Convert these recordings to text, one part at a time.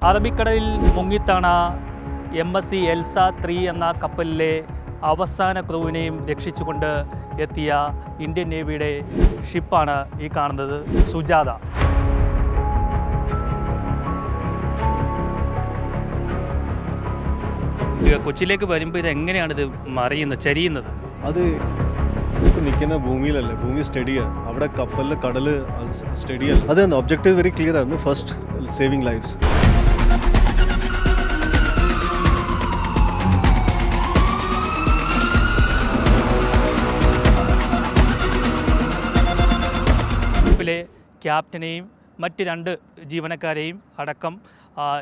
അറബിക്കടലിൽ മുങ്ങിത്താണ MSC Elsa 3 എന്ന കപ്പലിലെ അവസാന ക്രൂവിനെയും രക്ഷിച്ചുകൊണ്ട് എത്തിയ ഇന്ത്യൻ നേവിയുടെ ഷിപ്പാണ് ഈ കാണുന്നത് സുജാത. കൊച്ചിയിലേക്ക് വരുമ്പോൾ ഇത് എങ്ങനെയാണിത് ചരിയുന്നത്? അത് നിൽക്കുന്ന ഭൂമിയിലല്ലേ, ഭൂമി സ്റ്റഡിയാണ്, അവിടെ കപ്പലിൽ കടൽ സ്റ്റഡിയല്ല. അത് ഒബ്ജക്റ്റീവ് വെരി ക്ലിയർ ആയിരുന്നു. First saving lives. ഷിപ്പിലെ ക്യാപ്റ്റനെയും മറ്റ് 2 ജീവനക്കാരെയും അടക്കം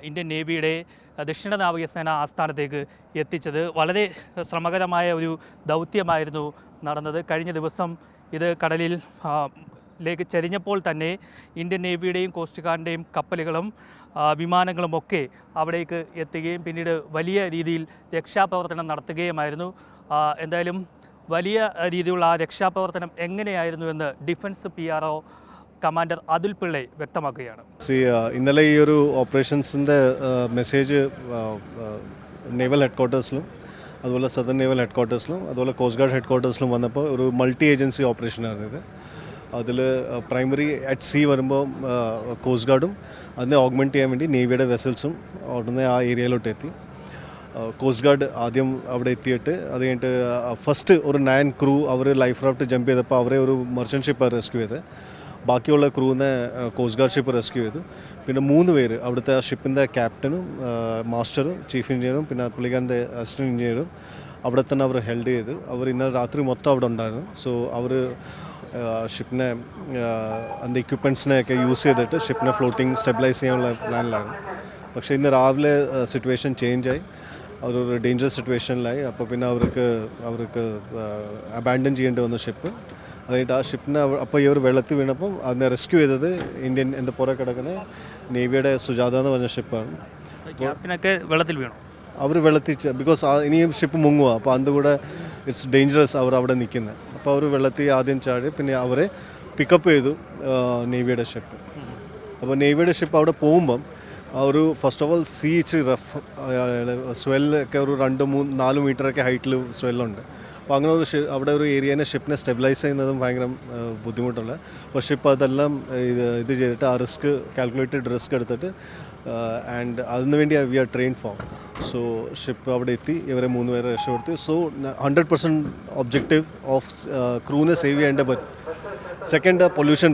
ഇന്ത്യൻ നേവിയുടെ ദക്ഷിണ നാവികസേന ആസ്ഥാനത്തേക്ക് എത്തിച്ചത് വളരെ ശ്രമകരമായ ഒരു ദൗത്യമായിരുന്നു നടന്നത്. കഴിഞ്ഞ ദിവസം ഇത് കടലിൽ ലേക്ക് ചരിഞ്ഞപ്പോൾ തന്നെ ഇന്ത്യൻ നേവിയുടെയും കോസ്റ്റ് ഗാർഡിൻ്റെയും കപ്പലുകളും വിമാനങ്ങളുമൊക്കെ അവിടേക്ക് എത്തുകയും പിന്നീട് വലിയ രീതിയിൽ രക്ഷാപ്രവർത്തനം നടത്തുകയുമായിരുന്നു. എന്തായാലും വലിയ രീതിയിലുള്ള ആ രക്ഷാപ്രവർത്തനം എങ്ങനെയായിരുന്നു എന്ന് defence PRO commander Atul Pillai വ്യക്തമാക്കുകയാണ്. ഇന്നലെ ഈ ഒരു ഓപ്പറേഷൻസിൻ്റെ മെസ്സേജ് നേവൽ ഹെഡ്ക്വാർട്ടേഴ്സിലും അതുപോലെ സദർൻ നേവൽ ഹെഡ്ക്വാർട്ടേഴ്സിലും അതുപോലെ കോസ്റ്റ് ഗാർഡ് ഹെഡ്ക്വാർട്ടേഴ്സിലും വന്നപ്പോൾ ഒരു മൾട്ടി ഏജൻസി ഓപ്പറേഷനായിരുന്നു ഇത്. അതിൽ പ്രൈമറി അറ്റ് സീ വരുമ്പോൾ കോസ്റ്റ് ഗാർഡും അതിനെ ഓഗ്മെൻറ്റ് ചെയ്യാൻ വേണ്ടി നേവിയുടെ വെസൽസും ഉടനെ ആ ഏരിയയിലോട്ട് എത്തി. കോസ്റ്റ് ഗാർഡ് ആദ്യം അവിടെ എത്തിയിട്ട് അത് കഴിഞ്ഞിട്ട് ഫസ്റ്റ് ഒരു 9 ക്രൂ അവർ ലൈഫ് റാഫ്റ്റ് ജമ്പ് ചെയ്തപ്പോൾ അവരെ ഒരു മർച്ചൻ്റ് ഷിപ്പ് റെസ്ക്യൂ ചെയ്ത്, ബാക്കിയുള്ള ക്രൂവിനെ കോസ്റ്റ് ഗാർഡ് ഷിപ്പ് റെസ്ക്യൂ ചെയ്തു. പിന്നെ 3 പേര് അവിടുത്തെ ആ ഷിപ്പിൻ്റെ ക്യാപ്റ്റനും മാസ്റ്ററും ചീഫ് എഞ്ചിനീയറും പിന്നെ പുള്ളിക്കാരൻ്റെ അസിസ്റ്റൻറ്റ് എഞ്ചിനീയറും അവിടെ തന്നെ അവർ ഹെൽഡ് ചെയ്തു. അവർ ഇന്നലെ രാത്രി മൊത്തം അവിടെ ഉണ്ടായിരുന്നു. സോ അവർ ഷിപ്പിനെ അതിൻ്റെ എക്യുപ്മെൻറ്റ്സിനെയൊക്കെ യൂസ് ചെയ്തിട്ട് ഷിപ്പിനെ ഫ്ലോട്ടിങ് സ്റ്റെബിലൈസ് ചെയ്യാനുള്ള പ്ലാനിലായിരുന്നു. പക്ഷേ ഇന്ന് രാവിലെ സിറ്റുവേഷൻ ചേഞ്ചായി, അവരൊരു ഡേഞ്ചറസ് സിറ്റുവേഷനിലായി. അപ്പോൾ പിന്നെ അവർക്ക് അബാൻഡൻ ചെയ്യേണ്ടി വന്നു ഷിപ്പ്. അതായിട്ട് ആ ഷിപ്പിനെ അപ്പോൾ ഇവർ വെള്ളത്തിൽ വീണപ്പം അതിനെ റെസ്ക്യൂ ചെയ്തത് ഇന്ത്യൻ എന്താ പുറകെ കിടക്കുന്ന നേവിയുടെ സുജാത എന്ന് പറഞ്ഞ ഷിപ്പാണ്. ക്യാപ്റ്റനൊക്കെ വെള്ളത്തിൽ വീണു. അവർ വെള്ളത്തിൽ ബിക്കോസ് ഇനിയും ഷിപ്പ് മുങ്ങുക, അപ്പോൾ അതുകൂടെ ഇറ്റ്സ് ഡേഞ്ചറസ് അവർ അവിടെ നിൽക്കുന്നത്. അപ്പോൾ അവർ വെള്ളത്തിൽ ആദ്യം ചാടി പിന്നെ അവരെ പിക്കപ്പ് ചെയ്തു നേവിയുടെ ഷിപ്പ്. അപ്പോൾ നേവിയുടെ ഷിപ്പ് അവിടെ പോകുമ്പം ഒരു ഫസ്റ്റ് ഓഫ് ഓൾ സീ ഇച്ചിരി റഫ് സ്വെല്ലൊക്കെ ഒരു 2-3-4 മീറ്ററൊക്കെ ഹൈറ്റിൽ സ്വെല്ലുണ്ട്. അപ്പോൾ അങ്ങനെ ഒരു അവിടെ ഒരു ഏരിയനെ ഷിപ്പിനെ സ്റ്റെബിലൈസ് ചെയ്യുന്നതും ഭയങ്കര ബുദ്ധിമുട്ടുള്ള. അപ്പോൾ ഷിപ്പ് അതെല്ലാം ഇത് ചെയ്തിട്ട് ആ റിസ്ക് കാൽക്കുലേറ്റഡ് റിസ്ക് എടുത്തിട്ട് ആൻഡ് അതിന് വേണ്ടി we are train for. So ship അവിടെ എത്തി, ഇവരെ 3 പേരെ രക്ഷപ്പെടുത്തി. സോ 100% ഒബ്ജക്റ്റീവ് ഓഫ് ക്രൂവിനെ സേവ് ചെയ്യേണ്ട പറ്റും. Second pollution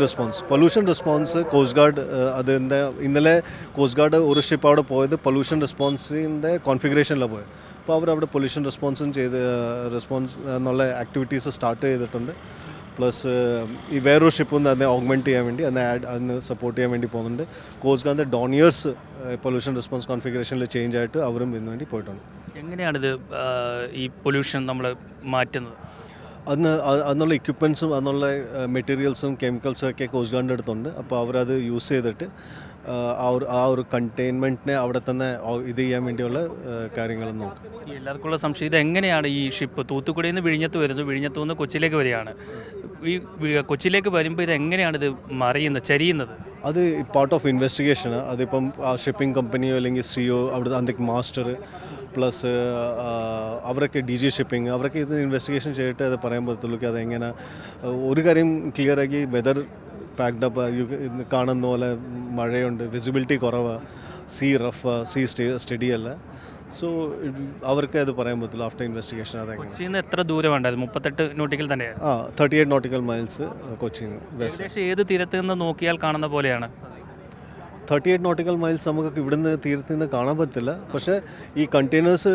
response coast guard അതിൻ്റെ ഇന്നലെ കോസ്റ്റ് ഗാർഡ് ഒരു ഷിപ്പ് അവിടെ പോയത് പൊല്യൂഷൻ റെസ്പോൺസിൻ്റെ കോൺഫിഗറേഷനിലാണ് പോയത്. അപ്പോൾ അവരവിടെ പൊല്യൂഷൻ റെസ്പോൺസും റെസ്പോൺസ് എന്നുള്ള ആക്ടിവിറ്റീസ് സ്റ്റാർട്ട് ചെയ്തിട്ടുണ്ട്. പ്ലസ് ഈ വേറൊരു ഷിപ്പിൽ അതിനെ ഓഗ്മെൻറ്റ് ചെയ്യാൻ വേണ്ടി അതിന് സപ്പോർട്ട് ചെയ്യാൻ വേണ്ടി പോകുന്നുണ്ട്. കോസ്റ്റ് ഗാർഡിൻ്റെ ഡോണിയേഴ്സ് പൊല്യൂഷൻ റെസ്പോൺസ് കോൺഫിഗറേഷനിൽ ചേഞ്ച് ആയിട്ട് അവരും ഇതിനു വേണ്ടി പോയിട്ടുണ്ട്. എങ്ങനെയാണിത് ഈ പൊല്യൂഷൻ നമ്മൾ മാറ്റുന്നത്? അതിനുള്ള എക്യുപ്മെൻറ്റ്സും അതിനുള്ള മെറ്റീരിയൽസും കെമിക്കൽസും ഒക്കെ കോസ്റ്റ് ഗാർഡിൻ്റെ അടുത്തുണ്ട്. അപ്പോൾ അവരത് യൂസ് ചെയ്തിട്ട് ആ ഒരു കണ്ടെയ്ൻമെൻറ്റിനെ അവിടെ തന്നെ ഇത് ചെയ്യാൻ വേണ്ടിയുള്ള കാര്യങ്ങൾ നോക്കും. എല്ലാവർക്കുള്ള സംശയം, ഇത് എങ്ങനെയാണ് ഈ ഷിപ്പ് തൂത്തുക്കുടിയിൽ നിന്ന് വിഴിഞ്ഞത്ത് വരുന്നു, വിഴിഞ്ഞത്ത് നിന്ന് കൊച്ചിയിലേക്ക് വരികയാണ്, ഈ കൊച്ചിയിലേക്ക് വരുമ്പോൾ ഇത് എങ്ങനെയാണിത് ചരിയുന്നത്? അത് പാർട്ട് ഓഫ് ഇൻവെസ്റ്റിഗേഷനാണ്. അതിപ്പം ആ ഷിപ്പിംഗ് കമ്പനിയോ അല്ലെങ്കിൽ CEO അവിടെ അതിൻ്റെ മാസ്റ്റർ പ്ലസ് അവരൊക്കെ DG ഷിപ്പിംഗ് അവരൊക്കെ ഇത് ഇൻവെസ്റ്റിഗേഷൻ ചെയ്തിട്ട് അത് പറയാൻ പറ്റത്തുള്ളൂ. അതെങ്ങനെ ഒരു കാര്യം ക്ലിയറാക്കി, വെതർ പാക്ഡ് അപ്പ് കാണുന്ന പോലെ മഴയുണ്ട്, വിസിബിലിറ്റി കുറവാണ്, സീ റഫ്, സീ സ്റ്റഡി അല്ല. സോ അവർക്ക് അത് പറയാൻ പറ്റില്ല ആഫ്റ്റർ ഇൻവെസ്റ്റിഗേഷൻ. കൊച്ചിയിൽ നിന്ന് എത്ര ദൂരം 38 നോട്ടിക്കൽ തന്നെയാണ്. 38 നോട്ടിക്കൽ മൈൽസ് കൊച്ചിയിൽ നിന്ന്. ഏത് തീരത്ത് നിന്ന് നോക്കിയാൽ കാണുന്ന പോലെയാണ് 38 നോട്ടിക്കൽ മൈൽസ് നമുക്ക് ഇവിടുന്ന് തീരത്തിൽ നിന്ന് കാണാൻ പറ്റില്ല. പക്ഷേ ഈ കണ്ടെയ്നേഴ്സ്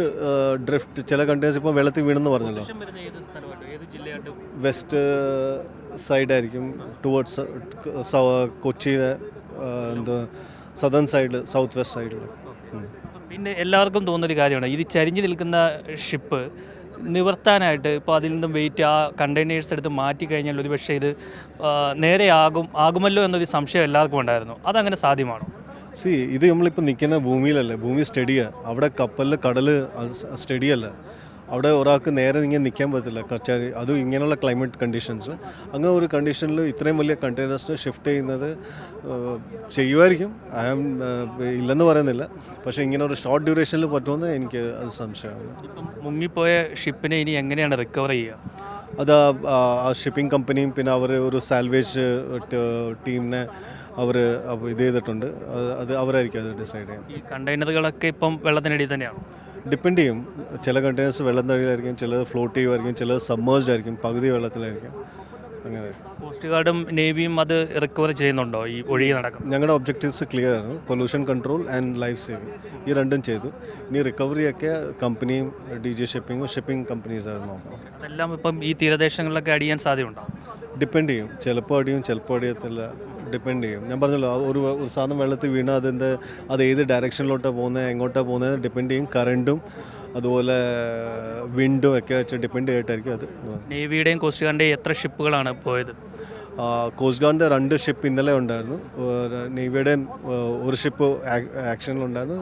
ഡ്രിഫ്റ്റ്, ചില കണ്ടെയ്നേഴ്സ് ഇപ്പോൾ വെള്ളത്തിൽ വീണെന്ന് പറഞ്ഞല്ലോ, വെസ്റ്റ് സൈഡായിരിക്കും ടുവേർഡ്സ് കൊച്ചിയിലെ സദൺ സൈഡ്, സൗത്ത് വെസ്റ്റ് സൈഡിൽ. പിന്നെ എല്ലാവർക്കും തോന്നുന്നൊരു കാര്യമാണ്, ഇത് ചരിഞ്ഞു നിൽക്കുന്ന ഷിപ്പ് നിവർത്താനായിട്ട് ഇപ്പോൾ അതിൽ നിന്നും വെയിറ്റ് ആ കണ്ടെയ്നേഴ്സ് എടുത്ത് മാറ്റി കഴിഞ്ഞാൽ ഒരു പക്ഷേ ഇത് നേരെ ആകുമല്ലോ എന്നൊരു സംശയം എല്ലാവർക്കും ഉണ്ടായിരുന്നു. അതങ്ങനെ സാധ്യമാണോ? ഇത് നമ്മളിപ്പോൾ നിൽക്കുന്ന ഭൂമിയിലല്ലേ, ഭൂമി സ്റ്റഡിയാണ്, അവിടെ കപ്പലിൽ കടൽ സ്റ്റഡിയല്ല. അവിടെ ഒരാൾക്ക് നേരെ ഇങ്ങനെ നിൽക്കാൻ പറ്റില്ല കച്ചാരി, അതും ഇങ്ങനെയുള്ള ക്ലൈമറ്റ് കണ്ടീഷൻസിൽ. അങ്ങനെ ഒരു കണ്ടീഷനിൽ ഇത്രയും വലിയ കണ്ടെയ്നേഴ്സിന് ഷിഫ്റ്റ് ചെയ്യുന്നത് ചെയ്യുമായിരിക്കും, ഇല്ലെന്ന് പറയുന്നില്ല. പക്ഷേ ഇങ്ങനെ ഒരു ഷോർട്ട് ഡ്യൂറേഷനിൽ പറ്റുമെന്ന് എനിക്ക് അത് സംശയമാണ്. ഇപ്പം മുങ്ങിപ്പോയ ഷിപ്പിനെ ഇനി എങ്ങനെയാണ് റിക്കവർ ചെയ്യുക? അത് ആ ഷിപ്പിംഗ് കമ്പനിയും പിന്നെ അവർ ഒരു സാൽവേജ് ടീമിനെ അവർ ഇത് ചെയ്തിട്ടുണ്ട്. അത് അവരായിരിക്കും അത് ഡിസൈഡ് ചെയ്യാൻ. ഈ കണ്ടെയ്നറുകളൊക്കെ ഇപ്പം വെള്ളത്തിനടിയിൽ തന്നെയാണ്. ഡിപ്പെൻഡ് ചെയ്യും. ചില കണ്ടെയ്നേഴ്സ് വെള്ളത്തിനടിയിലായിരിക്കും, ചിലത് ഫ്ലോട്ട് ചെയ്യുമായിരിക്കും, ചിലത് സബ്മേർജ്ഡ് ആയിരിക്കും, പകുതി വെള്ളത്തിലായിരിക്കും. അങ്ങനെ കോസ്റ്റ് ഗാർഡും നേവിയും അത് റിക്കവർ ചെയ്യുന്നുണ്ടോ ഈ ഒഴുകി നടക്കും? ഞങ്ങളുടെ ഒബ്ജക്റ്റീവ്സ് ക്ലിയർ ആയിരുന്നു. Pollution control and life saving, ഈ രണ്ടും ചെയ്തു. ഇനി റിക്കവറിയൊക്കെ കമ്പനിയും DG ഷിപ്പിങ്ങും ഷിപ്പിംഗ് കമ്പനീസ് ആയിരുന്നു നോക്കണം. അതെല്ലാം ഇപ്പം ഈ തീരദേശങ്ങളിലൊക്കെ അടിയാൻ സാധ്യതയുണ്ടോ? ഡിപ്പെൻഡ് ചെയ്യും. ചിലപ്പോൾ അടിയും ചിലപ്പോൾ അടിയത്തില്ല. ഡിപ്പെൻഡ് ചെയ്യും. ഞാൻ പറഞ്ഞല്ലോ, ഒരു സാധനം വെള്ളത്തിൽ വീണാൽ അത് ഏത് ഡയറക്ഷനിലോട്ടാണ് പോകുന്നത്, എങ്ങോട്ടാണ് പോകുന്നത് ഡിപ്പെൻഡ് ചെയ്യും. കറണ്ടും അതുപോലെ വിൻഡും ഒക്കെ വെച്ച് ഡിപ്പെൻഡ് ചെയ്തിട്ടായിരിക്കും അത്. നേവിയുടെയും കോസ്റ്റ് ഗാർഡിൻ്റെയും എത്ര ഷിപ്പുകളാണ് പോയത്? കോസ്റ്റ് ഗാർഡിൻ്റെ 2 ഷിപ്പ് ഇന്നലെ ഉണ്ടായിരുന്നു. നേവിയുടെയും ഒരു ഷിപ്പ് ആക്ഷനിലുണ്ടായിരുന്നു,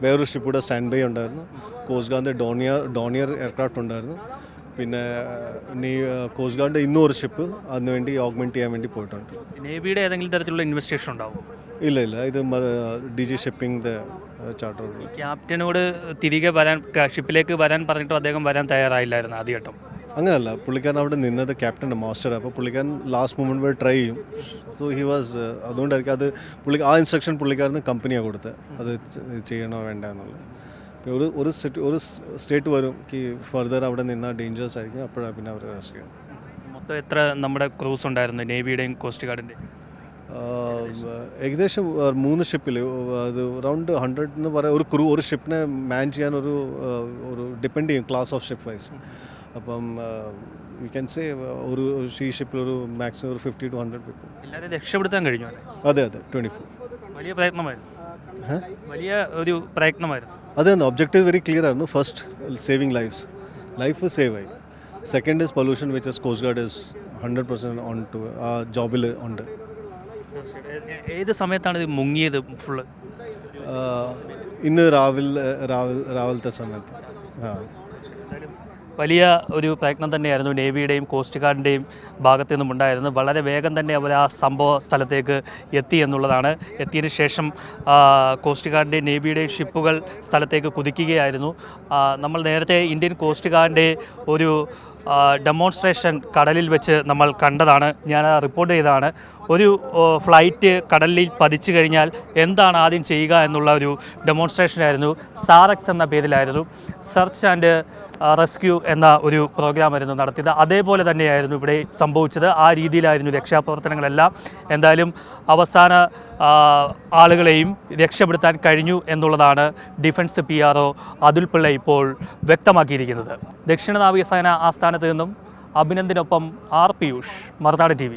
വേറൊരു ഷിപ്പ് കൂടെ സ്റ്റാൻഡ് ബൈ ഉണ്ടായിരുന്നു. കോസ്റ്റ് ഗാർഡിൻ്റെ ഡോണിയർ എയർക്രാഫ്റ്റ് ഉണ്ടായിരുന്നു. പിന്നെ കോസ്റ്റ് ഗാർഡിൻ്റെ ഇന്നും ഒരു ഷിപ്പ് അതിനുവേണ്ടി ഓഗ്മെൻറ്റ് ചെയ്യാൻ വേണ്ടി പോയിട്ടുണ്ട്. നേവിയുടെ ഏതെങ്കിലും തരത്തിലുള്ള ഇൻവെസ്റ്റിഗേഷൻ ഉണ്ടാവും? ഇല്ല, ഇത് DG ഷിപ്പിംഗ് ചാർട്ടർ. ക്യാപ്റ്റനോട് തിരികെ വരാൻ, ഷിപ്പിലേക്ക് വരാൻ പറഞ്ഞിട്ടും അദ്ദേഹം വരാൻ തയ്യാറായില്ലായിരുന്നു ആദ്യഘട്ടം. അങ്ങനെയല്ല, പുള്ളിക്കാരൻ അവിടെ നിന്നത് ക്യാപ്റ്റൻ്റെ മാസ്റ്റർ. അപ്പോൾ പുള്ളിക്കാരൻ ലാസ്റ്റ് മൊമെൻറ്റ് വരെ ട്രൈ ചെയ്യും. സോ ഹി വാസ്, അതുകൊണ്ടായിരിക്കും അത് ആ ഇൻസ്ട്രക്ഷൻ പുള്ളിക്കാരന് കമ്പനിയാണ് കൊടുത്തത്, അത് ചെയ്യണോ വേണ്ട എന്നുള്ളത്. ഒരു സ്റ്റേറ്റ് വരും ഫർദർ അവിടെ നിന്നാൽ ഡേഞ്ചേഴ്സ് ആയിരിക്കും, അപ്പോഴാണ് പിന്നെ അവർ റെസ്റ്റ് ചെയ്യും. മൊത്തം എത്ര നമ്മുടെ ക്രൂസ് ഉണ്ടായിരുന്നു നേവിയുടെയും കോസ്റ്റ് ഗാർഡിൻ്റെയും? ഏകദേശം 3 ഷിപ്പിൽ അത് അറൗണ്ട് 100 എന്ന് പറയാം. ഒരു ഷിപ്പിനെ മാൻ ചെയ്യാൻ ഒരു ഡിപ്പെൻഡ് ചെയ്യും ക്ലാസ് ഓഫ് ഷിപ്പ് വൈസ്. അപ്പം വി ക്യാൻ സേ ഈ ഷിപ്പിൽ ഒരു മാക്സിമം ഒരു 50 to 100 പീപ്പിൾ. എല്ലാവരും രക്ഷപ്പെടുത്താൻ കഴിഞ്ഞു? അതെ 24. വലിയ പ്രയത്നമായിരുന്നു. വലിയ ഒരു പ്രയത്നമായിരുന്നു. അതെ, ഒബ്ജക്റ്റീവ് വെരി ക്ലിയർ ആയിരുന്നു. ഫസ്റ്റ് സേവിങ് ലൈഫ് സേവ് ആയി. Second is pollution, which is coast guard is 100% on to ആ ജോബിൽ ഉണ്ട്. ഏത് സമയത്താണ് ഇത് മുങ്ങിയത് ഫുള്ള്? ഇന്ന് രാവിലത്തെ സമയത്ത്. വലിയ ഒരു പ്രയത്നം തന്നെയായിരുന്നു നേവിയുടെയും കോസ്റ്റ് ഗാർഡിൻ്റെയും ഭാഗത്തു നിന്നും ഉണ്ടായിരുന്നു. വളരെ വേഗം തന്നെ അവർ ആ സംഭവ സ്ഥലത്തേക്ക് എത്തി എന്നുള്ളതാണ്. എത്തിയതിന് ശേഷം കോസ്റ്റ് ഗാർഡിൻ്റെയും നേവിയുടെയും ഷിപ്പുകൾ സ്ഥലത്തേക്ക് കുതിക്കുകയായിരുന്നു. നമ്മൾ നേരത്തെ ഇന്ത്യൻ കോസ്റ്റ് ഗാർഡിൻ്റെ ഒരു ഡെമോൺസ്ട്രേഷൻ കടലിൽ വെച്ച് നമ്മൾ കണ്ടതാണ്, ഞാൻ റിപ്പോർട്ട് ചെയ്തതാണ്. ഒരു ഫ്ലൈറ്റ് കടലിൽ പതിച്ചു കഴിഞ്ഞാൽ എന്താണ് ആദ്യം ചെയ്യുക എന്നുള്ള ഒരു ഡെമോൺസ്ട്രേഷനായിരുന്നു. സാറക്സ് എന്ന പേരിലായിരുന്നു, സെർച്ച് ആൻഡ് റെസ്ക്യൂ എന്ന ഒരു പ്രോഗ്രാമായിരുന്നു നടത്തിയത്. അതേപോലെ തന്നെയായിരുന്നു ഇവിടെ സംഭവിച്ചത്. ആ രീതിയിലായിരുന്നു രക്ഷാപ്രവർത്തനങ്ങളെല്ലാം. എന്തായാലും അവസാന ആളുകളെയും രക്ഷപ്പെടുത്താൻ കഴിഞ്ഞു എന്നുള്ളതാണ് ഡിഫൻസ് PRO അതുൽ പിള്ള ഇപ്പോൾ വ്യക്തമാക്കിയിരിക്കുന്നത്. ദക്ഷിണ നാവികസേന ആസ്ഥാനത്ത് നിന്നും അഭിനന്ദിനൊപ്പം R. പിയൂഷ്, മറുനാട് TV.